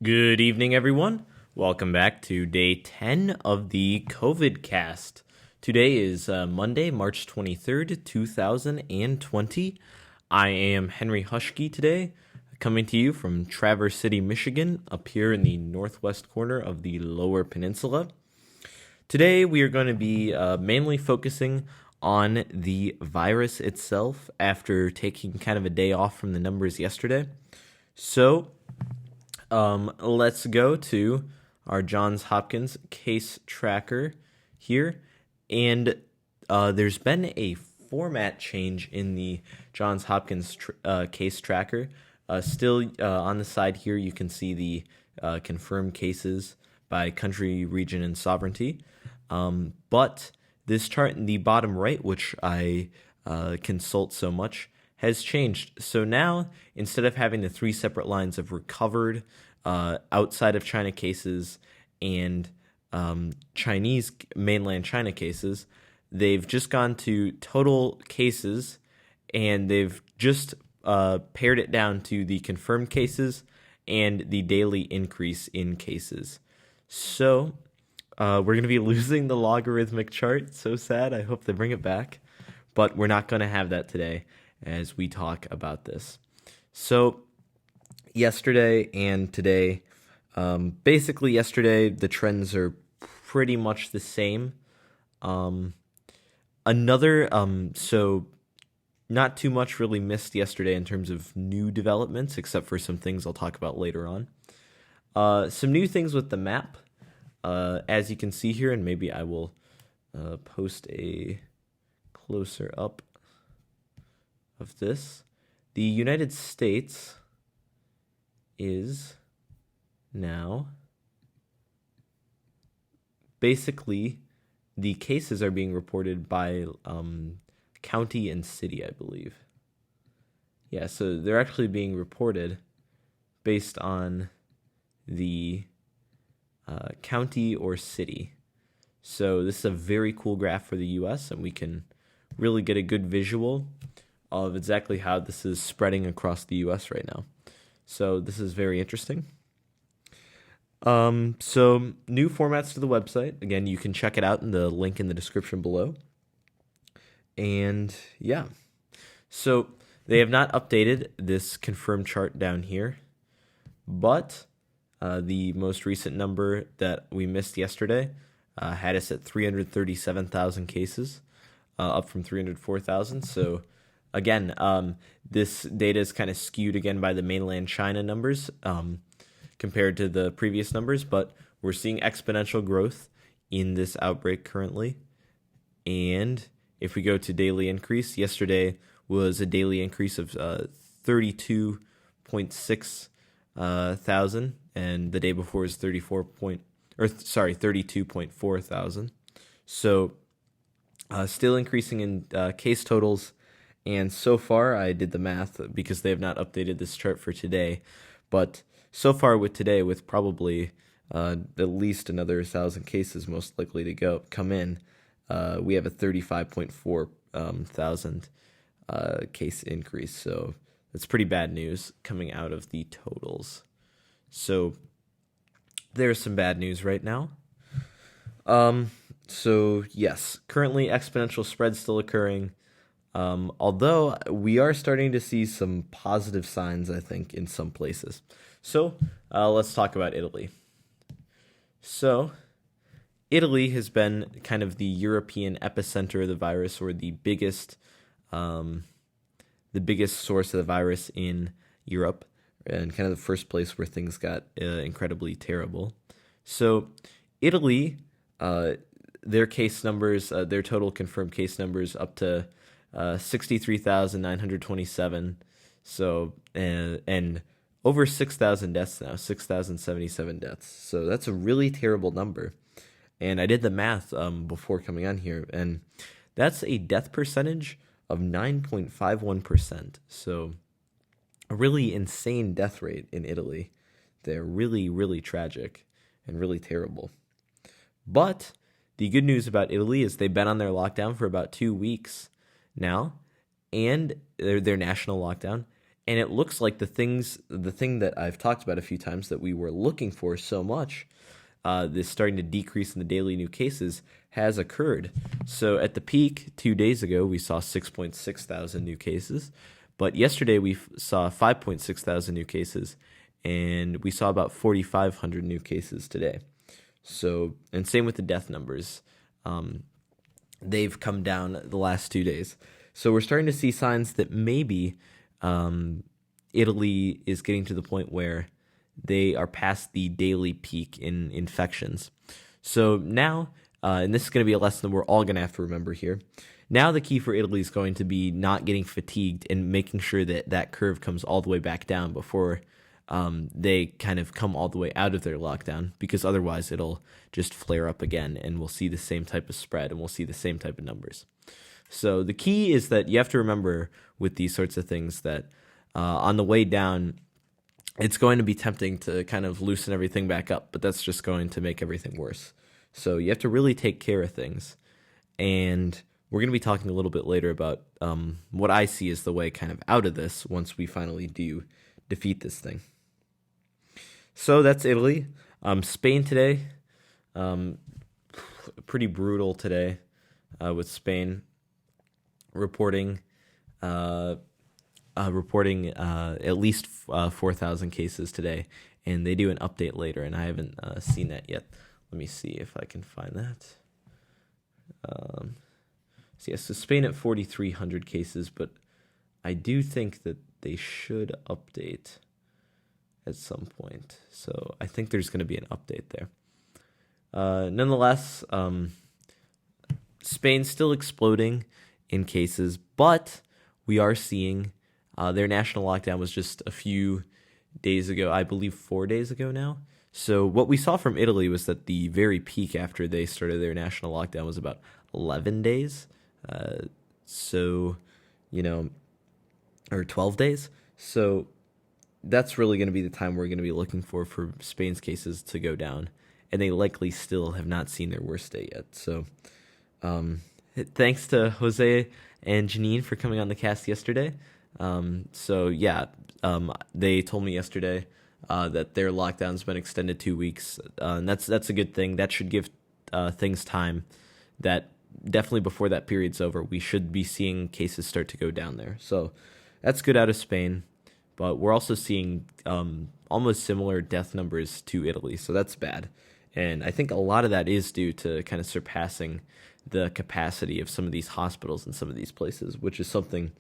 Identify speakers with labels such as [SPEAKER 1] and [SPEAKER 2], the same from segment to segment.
[SPEAKER 1] Good evening, everyone. Welcome back to day 10 of the COVID cast. Today is Monday, March 23rd, 2020. I am Henry Hushke today, coming to you from Traverse City, Michigan, up here in the northwest corner of the Lower Peninsula. Today, we are going to be mainly focusing on the virus itself after taking kind of a day off from the numbers yesterday. So, let's go to our Johns Hopkins case tracker here. And there's been a format change in the Johns Hopkins case tracker. Still on the side here, you can see the confirmed cases by country, region, and sovereignty. But this chart in the bottom right, which I consult so much, has changed. So now, instead of having the three separate lines of recovered, outside of China cases, and Chinese mainland China cases, they've just gone to total cases, and they've just pared it down to the confirmed cases and the daily increase in cases. So we're going to be losing the logarithmic chart. So sad. I hope they bring it back. But we're not going to have that today as we talk about this. So yesterday and today, basically yesterday, the trends are pretty much the same. So not too much really missed yesterday in terms of new developments, except for some things I'll talk about later on. Some new things with the map, as you can see here, and maybe I will post a closer up of this. The United States is now basically the cases are being reported by county and city, I believe. Yeah, so they're actually being reported based on the county or city. So this is a very cool graph for the US, and we can really get a good visual of exactly how this is spreading across the US right now. So this is very interesting. So new formats to the website. Again, you can check it out in the link in the description below. And yeah, so they have not updated this confirmed chart down here, but the most recent number that we missed yesterday had us at 337,000 cases, up from 304,000. So again, this data is kind of skewed again by the mainland China numbers compared to the previous numbers, but we're seeing exponential growth in this outbreak currently. And if we go to daily increase, yesterday was a daily increase of 32.6 thousand, and the day before was 32.4 thousand. So still increasing in case totals. And so far, I did the math because they have not updated this chart for today. But so far with today, with probably at least another 1,000 cases most likely to come in, we have a 35.4 thousand case increase. So that's pretty bad news coming out of the totals. So there's some bad news right now. So yes, currently exponential spread still occurring. Although we are starting to see some positive signs, I think, in some places. So let's talk about Italy. So Italy has been kind of the European epicenter of the virus, or the biggest source of the virus in Europe, and kind of the first place where things got incredibly terrible. So Italy, their case numbers, their total confirmed case numbers up to 63,927. So, and over 6,000 deaths now, 6,077 deaths. So that's a really terrible number. And I did the math before coming on here, and that's a death percentage of 9.51%. So a really insane death rate in Italy. They're really, really tragic and really terrible. But the good news about Italy is they've been on their lockdown for about 2 weeks now, and their national lockdown, And it looks like the thing that I've talked about a few times that we were looking for so much, this starting to decrease in the daily new cases, has occurred. So at the peak 2 days ago, we saw 6.6 thousand new cases, but yesterday we saw 5.6 thousand new cases, and we saw about 4,500 new cases today. So, and same with the death numbers. They've come down the last 2 days. So we're starting to see signs that maybe Italy is getting to the point where they are past the daily peak in infections. So now, and this is going to be a lesson that we're all going to have to remember here. Now the key for Italy is going to be not getting fatigued and making sure that that curve comes all the way back down before they kind of come all the way out of their lockdown, because otherwise it'll just flare up again and we'll see the same type of spread and we'll see the same type of numbers. So the key is that you have to remember with these sorts of things that on the way down, it's going to be tempting to kind of loosen everything back up, but that's just going to make everything worse. So you have to really take care of things. And we're going to be talking a little bit later about what I see as the way kind of out of this once we finally do defeat this thing. So that's Italy. Spain today, pretty brutal today with Spain reporting at least 4,000 cases today, and they do an update later, and I haven't seen that yet. Let me see if I can find that. So Spain at 4,300 cases, but I do think that they should update at some point. So I think there's going to be an update there. Nonetheless, Spain's still exploding in cases, but we are seeing their national lockdown was just a few days ago, I believe 4 days ago now. So what we saw from Italy was that the very peak after they started their national lockdown was about 11 days. Or 12 days. So that's really going to be the time we're going to be looking for Spain's cases to go down. And they likely still have not seen their worst day yet. So thanks to Jose and Janine for coming on the cast yesterday. They told me yesterday that their lockdown's been extended 2 weeks. And that's a good thing. That should give things time that definitely before that period's over, we should be seeing cases start to go down there. So that's good out of Spain. But we're also seeing almost similar death numbers to Italy. So that's bad. And I think a lot of that is due to kind of surpassing the capacity of some of these hospitals in some of these places, which is something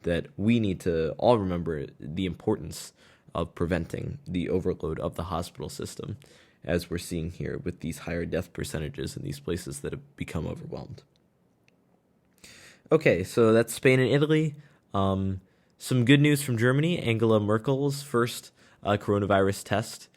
[SPEAKER 1] that we need to all remember, the importance of preventing the overload of the hospital system, as we're seeing here with these higher death percentages in these places that have become overwhelmed. Okay, so that's Spain and Italy. Some good news from Germany. Angela Merkel's first coronavirus test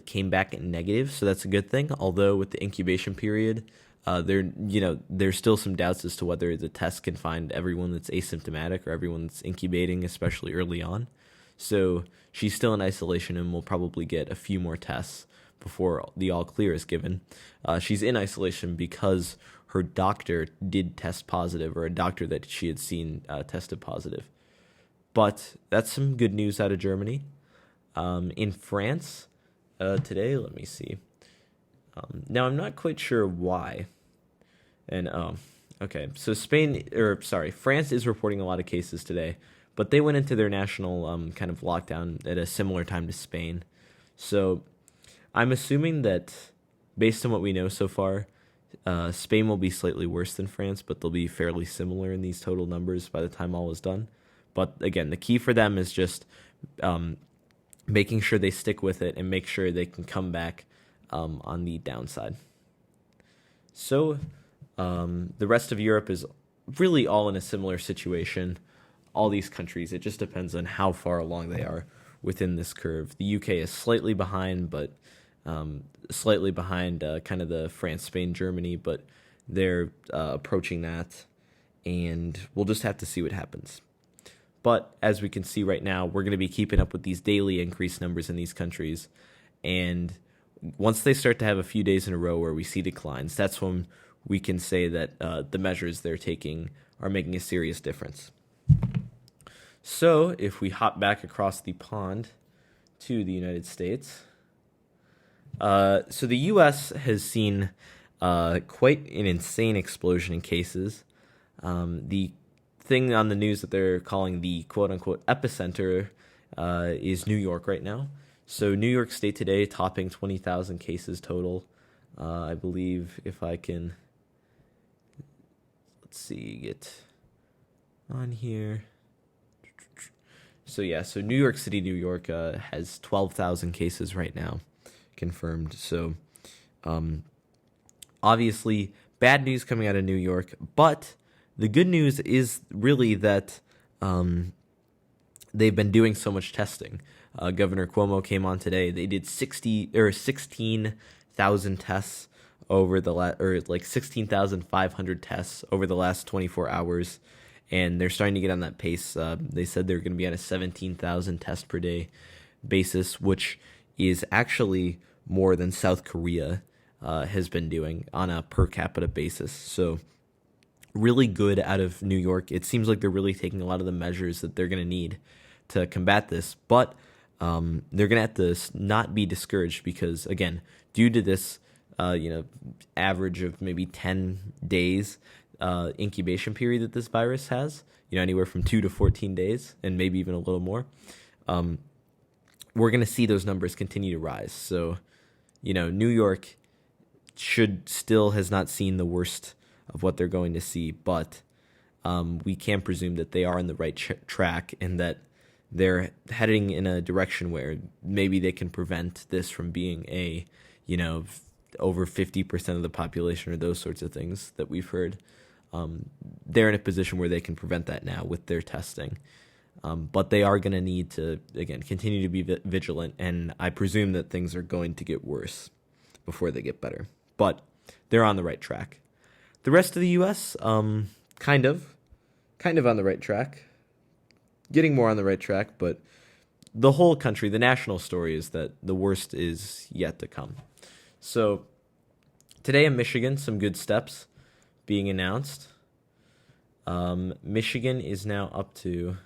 [SPEAKER 1] came back negative, so that's a good thing. Although with the incubation period, there's still some doubts as to whether the test can find everyone that's asymptomatic or everyone that's incubating, especially early on. So she's still in isolation and will probably get a few more tests before the all clear is given. She's in isolation because her doctor did test positive, or a doctor that she had seen tested positive. But that's some good news out of Germany. In France today, let me see. Now I'm not quite sure why. And okay, so France is reporting a lot of cases today, but they went into their national kind of lockdown at a similar time to Spain. So I'm assuming that based on what we know so far, Spain will be slightly worse than France, but they'll be fairly similar in these total numbers by the time all is done. But again, the key for them is just making sure they stick with it and make sure they can come back on the downside. So the rest of Europe is really all in a similar situation. All these countries, it just depends on how far along they are within this curve. The UK is slightly behind, but slightly behind kind of the France, Spain, Germany, but they're approaching that, and we'll just have to see what happens. But as we can see right now, we're going to be keeping up with these daily increased numbers in these countries, and once they start to have a few days in a row where we see declines, that's when we can say that the measures they're taking are making a serious difference. So if we hop back across the pond to the United States, so the U.S. has seen quite an insane explosion in cases. The thing on the news that they're calling the quote-unquote epicenter is New York right now. So New York State today topping 20,000 cases total. I believe if I can, let's see, get on here. So yeah, so New York City, New York has 12,000 cases right now confirmed. So obviously bad news coming out of New York, but the good news is really that they've been doing so much testing. Governor Cuomo came on today. They did 16,000 tests over the 16,500 tests over the last 24 hours, and they're starting to get on that pace. They said they're going to be on a 17,000 test per day basis, which is actually more than South Korea has been doing on a per capita basis. So really good out of New York. It seems like they're really taking a lot of the measures that they're going to need to combat this, but they're going to have to not be discouraged because, again, due to this, average of maybe 10 days incubation period that this virus has, anywhere from 2 to 14 days and maybe even a little more, we're going to see those numbers continue to rise. So, New York has not seen the worst of what they're going to see, but we can presume that they are on the right track and that they're heading in a direction where maybe they can prevent this from being over 50% of the population or those sorts of things that we've heard. They're in a position where they can prevent that now with their testing. But they are going to need to, again, continue to be vigilant, and I presume that things are going to get worse before they get better. But they're on the right track. The rest of the U.S., kind of on the right track. Getting more on the right track, but the whole country, the national story is that the worst is yet to come. So today in Michigan, some good steps being announced. Michigan is now up to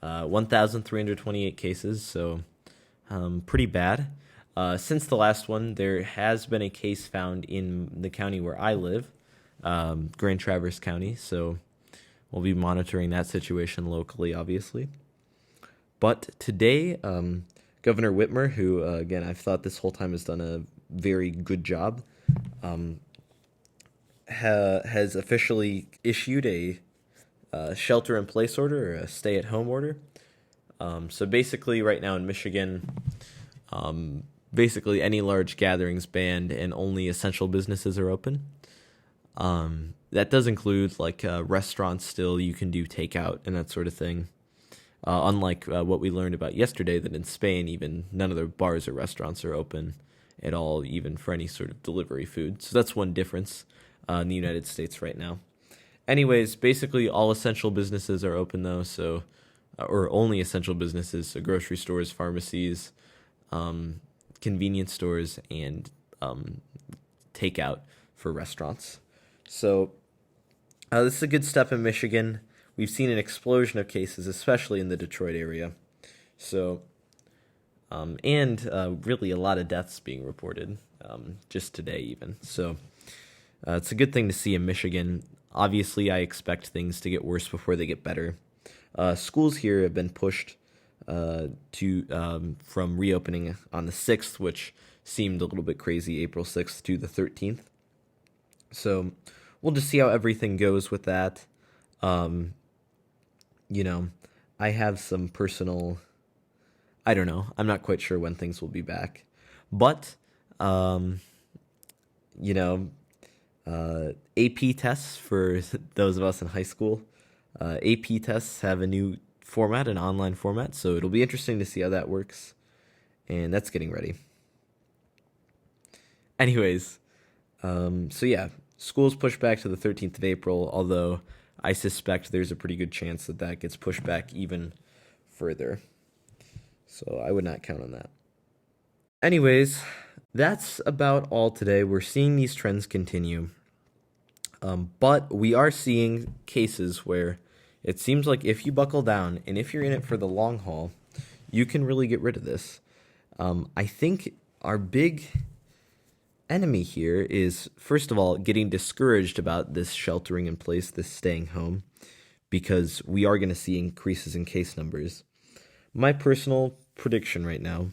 [SPEAKER 1] 1,328 cases, so pretty bad. Since the last one, there has been a case found in the county where I live, Grand Traverse County, so we'll be monitoring that situation locally, obviously. But today, Governor Whitmer, who, again, I've thought this whole time has done a very good job, has officially issued a shelter-in-place order, or a stay-at-home order. So basically, right now in Michigan, basically any large gatherings banned and only essential businesses are open. That does include restaurants still. You can do takeout and that sort of thing. Unlike what we learned about yesterday, that in Spain, even none of the bars or restaurants are open at all, even for any sort of delivery food. So that's one difference in the United States right now. Anyways, basically all essential businesses are open though, so or only essential businesses, so grocery stores, pharmacies, convenience stores, and takeout for restaurants. So this is a good step in Michigan. We've seen an explosion of cases, especially in the Detroit area. So, and really a lot of deaths being reported just today even. So it's a good thing to see in Michigan. Obviously, I expect things to get worse before they get better. Schools here have been pushed from reopening on the 6th, which seemed a little bit crazy, April 6th to the 13th. So we'll just see how everything goes with that. I have some personal, I don't know, I'm not quite sure when things will be back. But, AP tests for those of us in high school, AP tests have a new format, an online format, so it'll be interesting to see how that works. And that's getting ready. Anyways, so yeah, school's pushed back to the 13th of April, although I suspect there's a pretty good chance that that gets pushed back even further. So I would not count on that. Anyways, that's about all today. We're seeing these trends continue. But we are seeing cases where It seems like if you buckle down and if you're in it for the long haul, you can really get rid of this. I think our big enemy here is, first of all, getting discouraged about this sheltering in place, this staying home, because we are going to see increases in case numbers. My personal prediction right now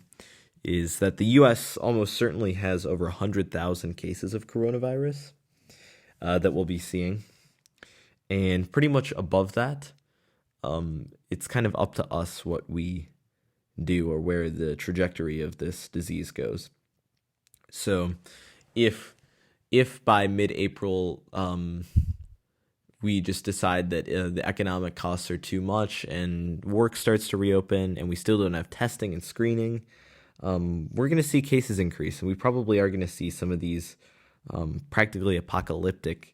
[SPEAKER 1] is that the U.S. almost certainly has over 100,000 cases of coronavirus that we'll be seeing. And pretty much above that, it's kind of up to us what we do or where the trajectory of this disease goes. So if by mid-April we just decide that the economic costs are too much and work starts to reopen and we still don't have testing and screening, we're going to see cases increase, and we probably are going to see some of these practically apocalyptic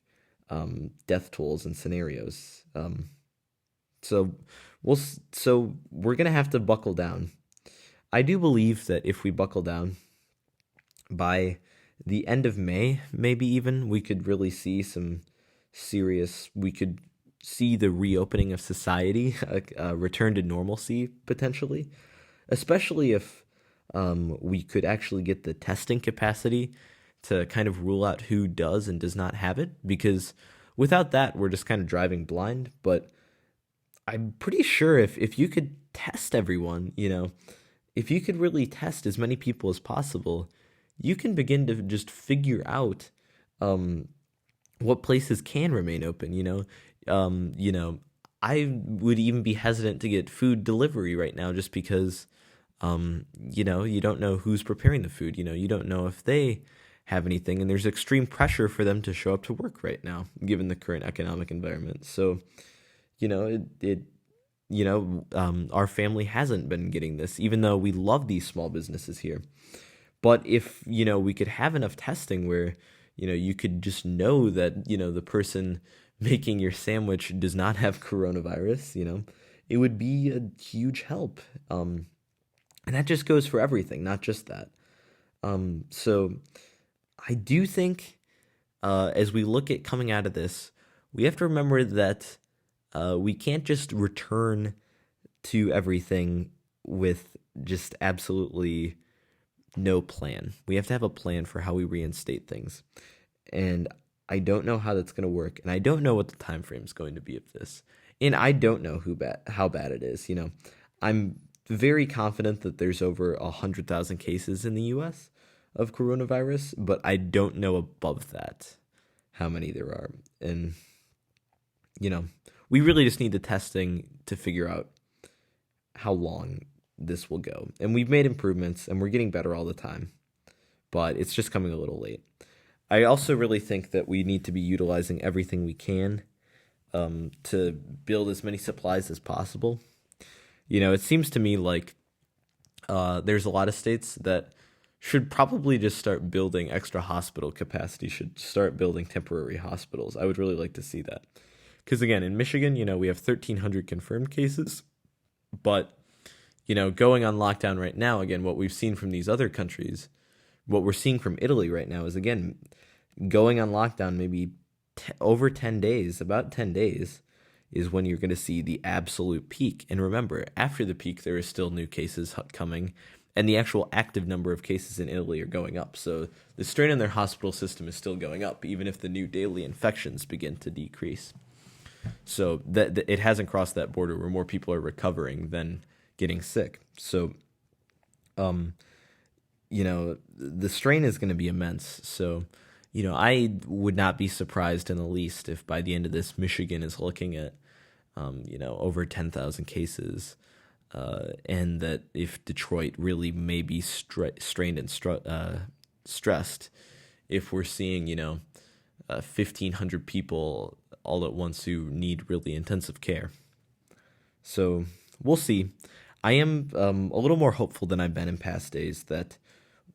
[SPEAKER 1] death tolls and scenarios. So we're going to have to buckle down. I do believe that if we buckle down, by the end of May, maybe even, we could really see we could see the reopening of society, a return to normalcy potentially, especially if we could actually get the testing capacity to kind of rule out who does and does not have it, because without that, we're just kind of driving blind. But I'm pretty sure if you could test everyone, if you could really test as many people as possible, you can begin to just figure out what places can remain open. I would even be hesitant to get food delivery right now just because, you don't know who's preparing the food. You don't know if they have anything, and there's extreme pressure for them to show up to work right now, given the current economic environment. So, our family hasn't been getting this, even though we love these small businesses here. But if, we could have enough testing where, you could just know that, the person making your sandwich does not have coronavirus, it would be a huge help. And that just goes for everything, not just that. So I do think as we look at coming out of this, we have to remember that we can't just return to everything with just absolutely no plan. We have to have a plan for how we reinstate things. And I don't know how that's going to work, and I don't know what the time frame is going to be of this. And I don't know how bad it is. I'm very confident that there's over 100,000 cases in the U.S. of coronavirus, but I don't know above that how many there are. And, we really just need the testing to figure out how long this will go. And we've made improvements, and we're getting better all the time, but it's just coming a little late. I also really think that we need to be utilizing everything we can to build as many supplies as possible. It seems to me like there's a lot of states that should probably just start building extra hospital capacity, should start building temporary hospitals. I would really like to see that. Because again, in Michigan, we have 1,300 confirmed cases, but, going on lockdown right now, again, what we've seen from these other countries, what we're seeing from Italy right now is, again, going on lockdown maybe over 10 days, about 10 days, is when you're going to see the absolute peak. And remember, after the peak, there are still new cases coming, and the actual active number of cases in Italy are going up. So the strain on their hospital system is still going up, even if the new daily infections begin to decrease. So that it hasn't crossed that border where more people are recovering than getting sick. So, the strain is going to be immense. So, I would not be surprised in the least if by the end of this, Michigan is looking at, over 10,000 cases, and that if Detroit really may be strained and stressed, if we're seeing, 1,500 people all at once who need really intensive care. So we'll see. I am a little more hopeful than I've been in past days that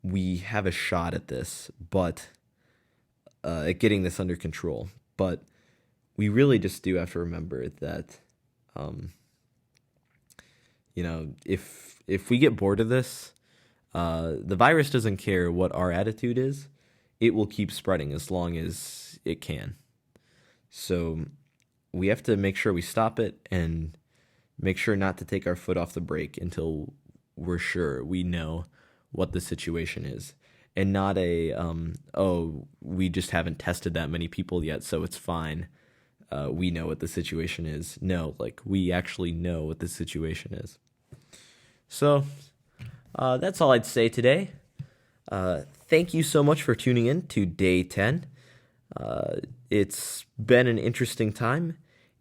[SPEAKER 1] we have a shot at this, but at getting this under control. But we really just do have to remember that, if we get bored of this, the virus doesn't care what our attitude is. It will keep spreading as long as it can. So we have to make sure we stop it and make sure not to take our foot off the brake until we're sure we know what the situation is. And not oh, we just haven't tested that many people yet, so it's fine. We know what the situation is. No, like, we actually know what the situation is. So, that's all I'd say today. Thank you so much for tuning in to day 10. It's been an interesting time,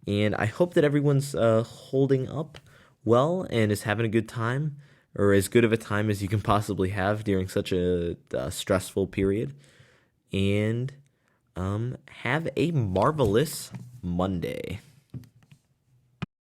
[SPEAKER 1] and I hope that everyone's holding up well and is having a good time, or as good of a time as you can possibly have during such a stressful period. And have a marvelous Monday.